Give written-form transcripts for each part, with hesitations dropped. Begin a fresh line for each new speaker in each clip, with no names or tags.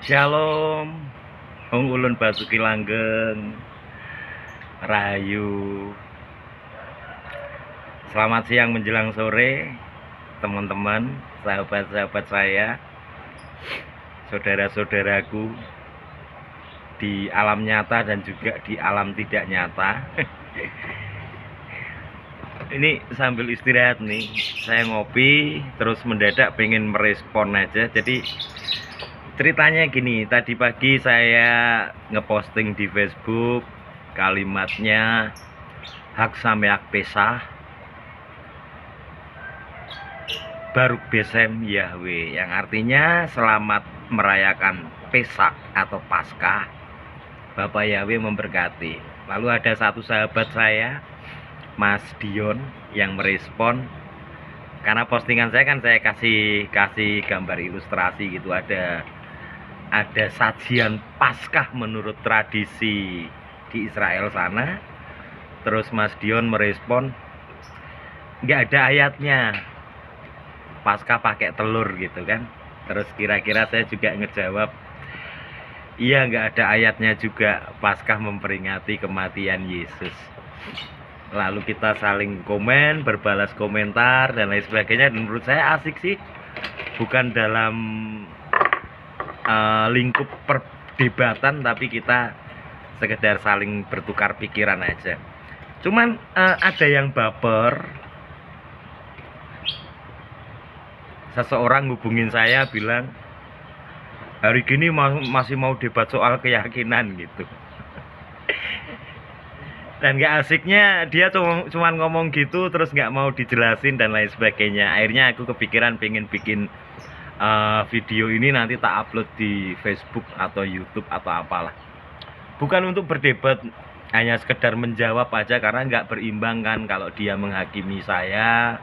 Shalom, Wong Ulun Basuki Langgeng, Rahayu. Selamat siang menjelang sore, teman-teman, sahabat-sahabat saya, saudara-saudaraku di alam nyata dan juga di alam tidak nyata. Ini sambil istirahat nih, saya ngopi, terus mendadak pengen merespon aja. Jadi ceritanya gini, tadi pagi saya ngeposting di Facebook kalimatnya Hak Sameak Pesah Baruk Besem Yahweh, yang artinya selamat merayakan Pesak atau Paskah, Bapak Yahweh memberkati. Lalu ada satu sahabat saya, Mas Dion, yang merespon karena postingan saya kan saya kasih gambar ilustrasi gitu, ada sajian Paskah menurut tradisi di Israel sana. Terus Mas Dion merespon, nggak ada ayatnya Paskah pakai telur gitu kan. Terus kira-kira saya juga ngejawab, iya, nggak ada ayatnya juga Paskah memperingati kematian Yesus. Lalu kita saling komen, berbalas komentar dan lain sebagainya. Dan menurut saya asik sih, bukan dalam lingkup perdebatan, tapi kita sekedar saling bertukar pikiran aja. Cuman ada yang baper. Seseorang hubungin saya bilang, hari gini masih mau debat soal keyakinan gitu. Dan gak asiknya dia cuma ngomong gitu, terus gak mau dijelasin dan lain sebagainya. Akhirnya aku kepikiran pengen bikin video ini nanti tak upload di Facebook atau YouTube atau apalah. Bukan untuk berdebat, hanya sekedar menjawab aja, karena nggak berimbang kan kalau dia menghakimi saya,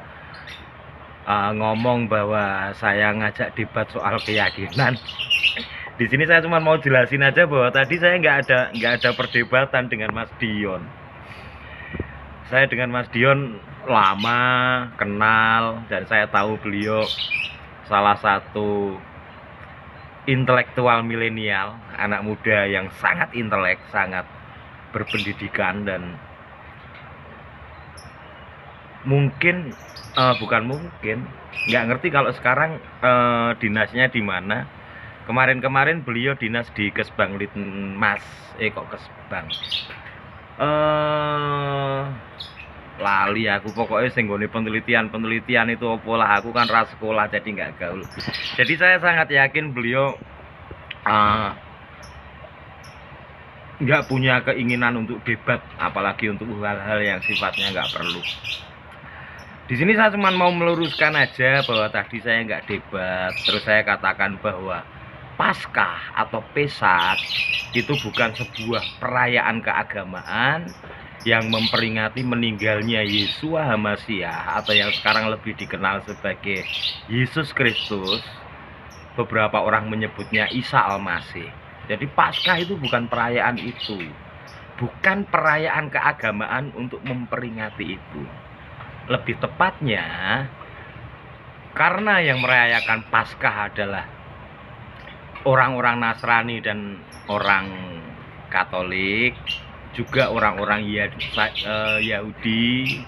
ngomong bahwa saya ngajak debat soal keyakinan. Di sini saya cuma mau jelasin aja bahwa tadi saya nggak ada perdebatan dengan Mas Dion. Saya dengan Mas Dion lama kenal dan saya tahu beliau salah satu intelektual milenial, anak muda yang sangat intelek, sangat berpendidikan, dan mungkin bukan mungkin, nggak ngerti kalau sekarang dinasnya di mana. Kemarin beliau dinas di Kesbang Litmas, Kesbang, lali aku pokoknya sing nggone penelitian itu opolah, aku kan ras sekolah jadi nggak gaul. Jadi saya sangat yakin beliau nggak punya keinginan untuk debat, apalagi untuk hal-hal yang sifatnya nggak perlu. Di sini saya cuma mau meluruskan aja bahwa tadi saya nggak debat, terus saya katakan bahwa Paskah atau Pesak itu bukan sebuah perayaan keagamaan yang memperingati meninggalnya Yeshua HaMashiach, atau yang sekarang lebih dikenal sebagai Yesus Kristus. Beberapa orang menyebutnya Isa Al-Masih. Jadi Paskah itu bukan perayaan itu, bukan perayaan keagamaan untuk memperingati itu. Lebih tepatnya, karena yang merayakan Paskah adalah orang-orang Nasrani dan orang Katolik, juga orang-orang Yahudi,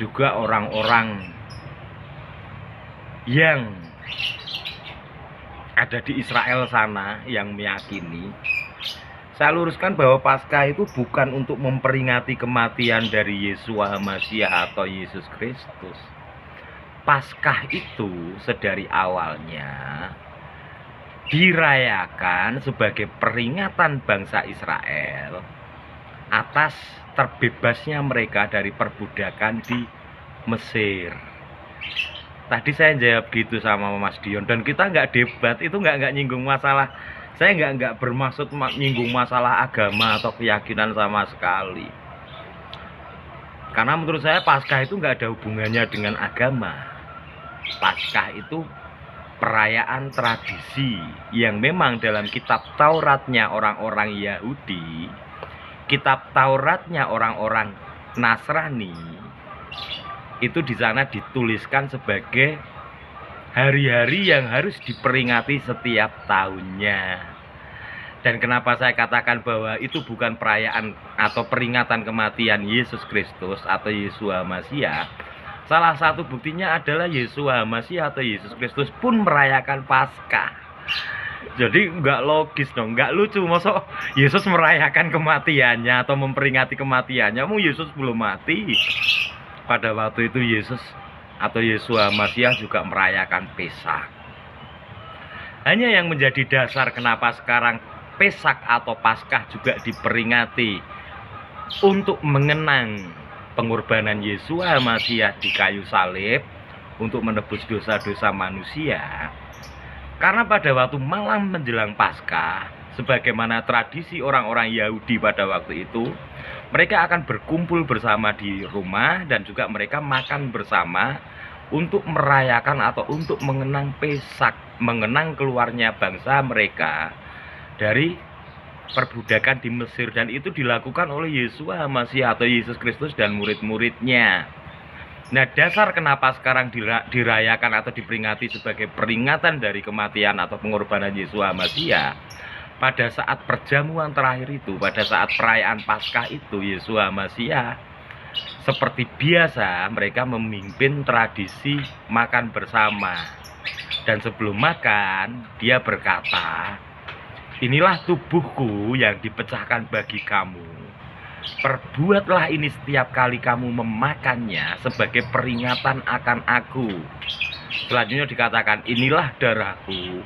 juga orang-orang yang ada di Israel sana yang meyakini. Saya luruskan bahwa Paskah itu bukan untuk memperingati kematian dari Yeshua HaMashiach atau Yesus Kristus. Paskah itu sedari awalnya dirayakan sebagai peringatan bangsa Israel atas terbebasnya mereka dari perbudakan di Mesir. Tadi saya jawab gitu sama Mas Dion, dan kita nggak debat, itu nggak nyinggung masalah. Saya nggak bermaksud nyinggung masalah agama atau keyakinan sama sekali. Karena menurut saya Paskah itu nggak ada hubungannya dengan agama. Paskah itu perayaan tradisi yang memang dalam kitab Tauratnya orang-orang Yahudi, kitab Tauratnya orang-orang Nasrani, itu di sana dituliskan sebagai hari-hari yang harus diperingati setiap tahunnya. Dan kenapa saya katakan bahwa itu bukan perayaan atau peringatan kematian Yesus Kristus atau Yeshua Mashiach? Salah satu buktinya adalah Yeshua Mashiach atau Yesus Kristus pun merayakan Paskah. Jadi nggak logis dong, nggak lucu. Masa Yesus merayakan kematiannya atau memperingati kematiannya? Yesus belum mati. Pada waktu itu Yesus atau Yeshua Mashiach juga merayakan Pesak. Hanya yang menjadi dasar kenapa sekarang Pesak atau Paskah juga diperingati untuk mengenang pengorbanan Yeshua Mashiach di kayu salib untuk menebus dosa-dosa manusia. Karena pada waktu malam menjelang Paskah, sebagaimana tradisi orang-orang Yahudi pada waktu itu, mereka akan berkumpul bersama di rumah dan juga mereka makan bersama untuk merayakan atau untuk mengenang Pesak, mengenang keluarnya bangsa mereka dari perbudakan di Mesir, dan itu dilakukan oleh Yeshua Mashiach atau Yesus Kristus dan murid-muridnya. Nah, dasar kenapa sekarang dirayakan atau diperingati sebagai peringatan dari kematian atau pengorbanan Yeshua Mashiach, pada saat perjamuan terakhir itu, pada saat perayaan Paskah itu, Yeshua Mashiach seperti biasa mereka memimpin tradisi makan bersama. Dan sebelum makan, dia berkata, "Inilah tubuhku yang dipecahkan bagi kamu. Perbuatlah ini setiap kali kamu memakannya sebagai peringatan akan aku." Selanjutnya dikatakan, "Inilah darahku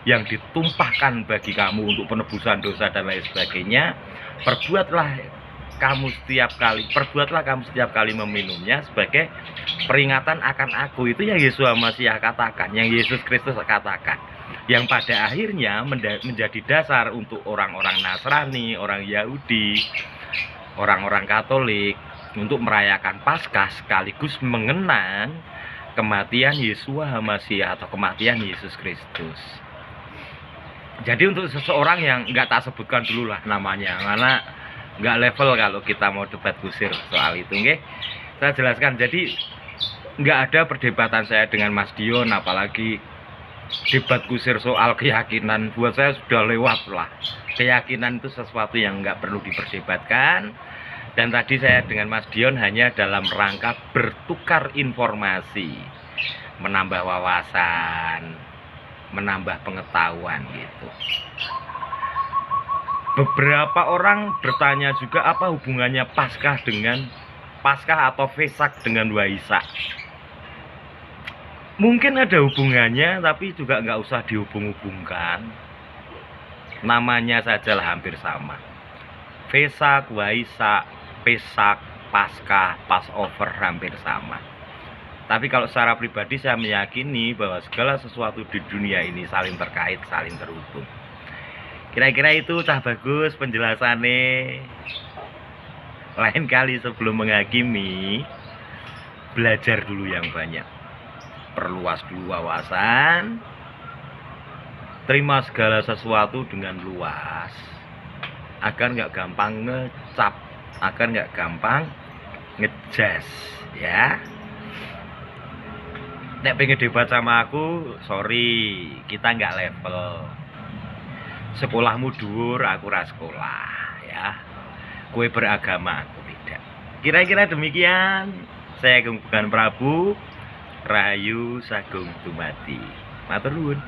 yang ditumpahkan bagi kamu untuk penebusan dosa," dan lain sebagainya. Perbuatlah kamu setiap kali meminumnya sebagai peringatan akan aku. Itu yang Yeshua Mashiach katakan, yang Yesus Kristus katakan, yang pada akhirnya menjadi dasar untuk orang-orang Nasrani, orang Yahudi, orang-orang Katolik untuk merayakan Paskah sekaligus mengenang kematian Yeshua Mashiach atau kematian Yesus Kristus. Jadi untuk seseorang yang nggak tak sebutkan dulu lah namanya, karena nggak level kalau kita mau debat kusir soal itu, oke? Saya jelaskan. Jadi nggak ada perdebatan saya dengan Mas Dion, apalagi debat kusir soal keyakinan. Buat saya sudah lewat lah. Keyakinan itu sesuatu yang nggak perlu diperdebatkan. Dan tadi saya dengan Mas Dion hanya dalam rangka bertukar informasi, menambah wawasan, menambah pengetahuan gitu. Beberapa orang bertanya juga apa hubungannya Paskah atau Vesak dengan Waisak. Mungkin ada hubungannya, tapi juga nggak usah dihubung-hubungkan. Namanya sajalah hampir sama. Vesak, Waisak, Pesak, Paskah, Passover hampir sama. Tapi kalau secara pribadi saya meyakini bahwa segala sesuatu di dunia ini saling terkait, saling terhubung. Kira-kira itu cah bagus penjelasannya. Lain kali sebelum menghakimi, belajar dulu yang banyak. Perluas dulu wawasan. Terima segala sesuatu dengan luas. Agar nggak gampang ngecap, agar nggak gampang ngejas, ya. Nek pengen debat sama aku, sorry, kita nggak level. Sekolahmu dhuwur, aku ra sekolah, ya. Kue beragama, aku tidak. Kira-kira demikian. Saya Agung Bukan Prabu, Rahayu Sagung Dumadi. Matur nuwun.